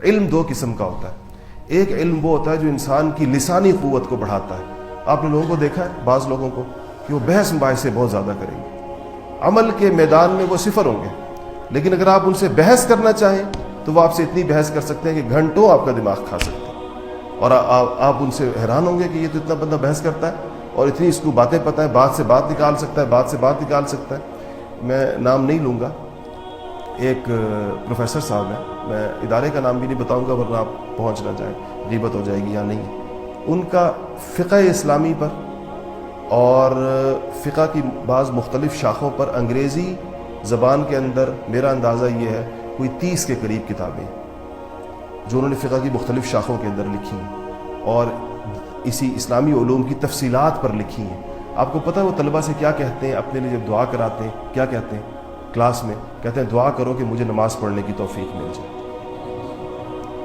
علم دو قسم کا ہوتا ہے. ایک علم وہ ہوتا ہے جو انسان کی لسانی قوت کو بڑھاتا ہے. آپ نے لوگوں کو دیکھا ہے, بعض لوگوں کو, کہ وہ بحث مباحثے بہت زیادہ کریں گے, عمل کے میدان میں وہ صفر ہوں گے, لیکن اگر آپ ان سے بحث کرنا چاہیں تو وہ آپ سے اتنی بحث کر سکتے ہیں کہ گھنٹوں آپ کا دماغ کھا سکتے ہیں, اور آپ ان سے حیران ہوں گے کہ یہ تو اتنا بندہ بحث کرتا ہے اور اتنی اس کو باتیں پتہ ہے, بات سے بات نکال سکتا ہے, بات سے بات نکال سکتا ہے. میں نام نہیں لوں گا, ایک پروفیسر صاحب ہیں, میں ادارے کا نام بھی نہیں بتاؤں گا ورنہ آپ پہنچ نہ جائیں, غیبت ہو جائے گی یا نہیں. ان کا فقہ اسلامی پر اور فقہ کی بعض مختلف شاخوں پر انگریزی زبان کے اندر میرا اندازہ یہ ہے کوئی 30 کے قریب کتابیں جو انہوں نے فقہ کی مختلف شاخوں کے اندر لکھی ہیں اور اسی اسلامی علوم کی تفصیلات پر لکھی ہیں. آپ کو پتہ ہے وہ طلبہ سے کیا کہتے ہیں اپنے لیے جب دعا کراتے ہیں؟ کیا کہتے ہیں کلاس میں؟ کہتے ہیں دعا کرو کہ مجھے نماز پڑھنے کی توفیق مل جائے.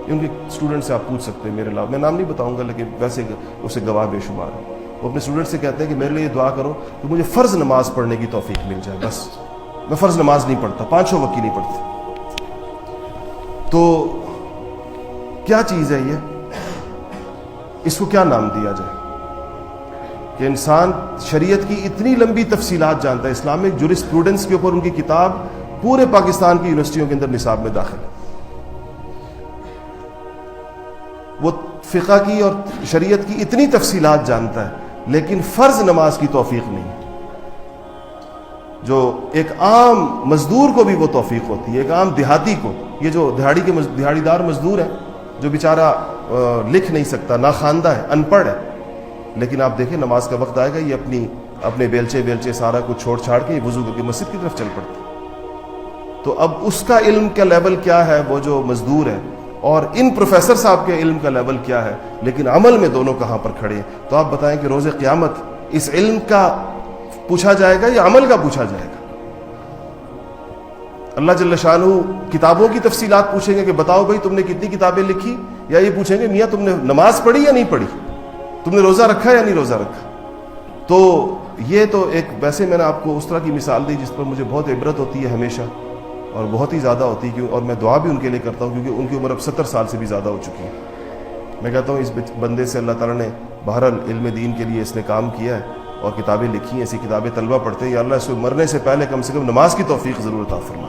ان کے اسٹوڈنٹ سے آپ پوچھ سکتے ہیں, میرے علاوہ میں نام نہیں بتاؤں گا لیکن ویسے اسے گواہ بے شمار ہے. وہ اپنے اسٹوڈنٹ سے کہتے ہیں کہ میرے لیے دعا کرو کہ مجھے فرض نماز پڑھنے کی توفیق مل جائے, بس میں فرض نماز نہیں پڑھتا, 5 وقت کی نہیں پڑھتی. تو کیا چیز ہے یہ؟ اس کو کیا نام دیا جائے کہ انسان شریعت کی اتنی لمبی تفصیلات جانتا ہے. اسلامک جورسپروڈنس کے اوپر ان کی کتاب پورے پاکستان کی یونیورسٹیوں کے اندر نصاب میں داخل ہے. وہ فقہ کی اور شریعت کی اتنی تفصیلات جانتا ہے لیکن فرض نماز کی توفیق نہیں, جو ایک عام مزدور کو بھی وہ توفیق ہوتی ہے, ایک عام دیہاتی کو. یہ جو دیہاڑی دار مزدور ہے جو بیچارہ لکھ نہیں سکتا, ناخواندہ ہے, ان پڑھ ہے, لیکن آپ دیکھیں نماز کا وقت آئے گا یہ اپنے بیلچے سارا کچھ چھوڑ چھاڑ کے وضو کر کے مسجد کی طرف چل پڑتا. تو اب اس کا علم کا لیول کیا ہے وہ جو مزدور ہے, اور ان پروفیسر صاحب کے علم کا لیول کیا ہے, لیکن عمل میں دونوں کہاں پر کھڑے ہیں. تو آپ بتائیں کہ روز قیامت اس علم کا پوچھا جائے گا یا عمل کا پوچھا جائے گا؟ اللہ جل شانہ کتابوں کی تفصیلات پوچھیں گے کہ بتاؤ بھائی تم نے کتنی کتابیں لکھی, یا یہ پوچھیں گے میاں تم نے نماز پڑھی یا نہیں پڑھی, تم نے روزہ رکھا یا نہیں روزہ رکھا. تو یہ تو ایک ویسے میں نے آپ کو اس طرح کی مثال دی جس پر مجھے بہت عبرت ہوتی ہے ہمیشہ, اور بہت ہی زیادہ ہوتی ہے, اور میں دعا بھی ان کے لیے کرتا ہوں کیونکہ ان کی عمر اب 70 سال سے بھی زیادہ ہو چکی ہے. میں کہتا ہوں اس بندے سے اللہ تعالیٰ نے بہرحال علم دین کے لیے اس نے کام کیا ہے اور کتابیں لکھی ہیں, ایسی کتابیں طلبہ پڑھتے ہیں, یا اللہ اس کو مرنے سے پہلے کم سے کم نماز کی توفیق ضرور عطا فرما.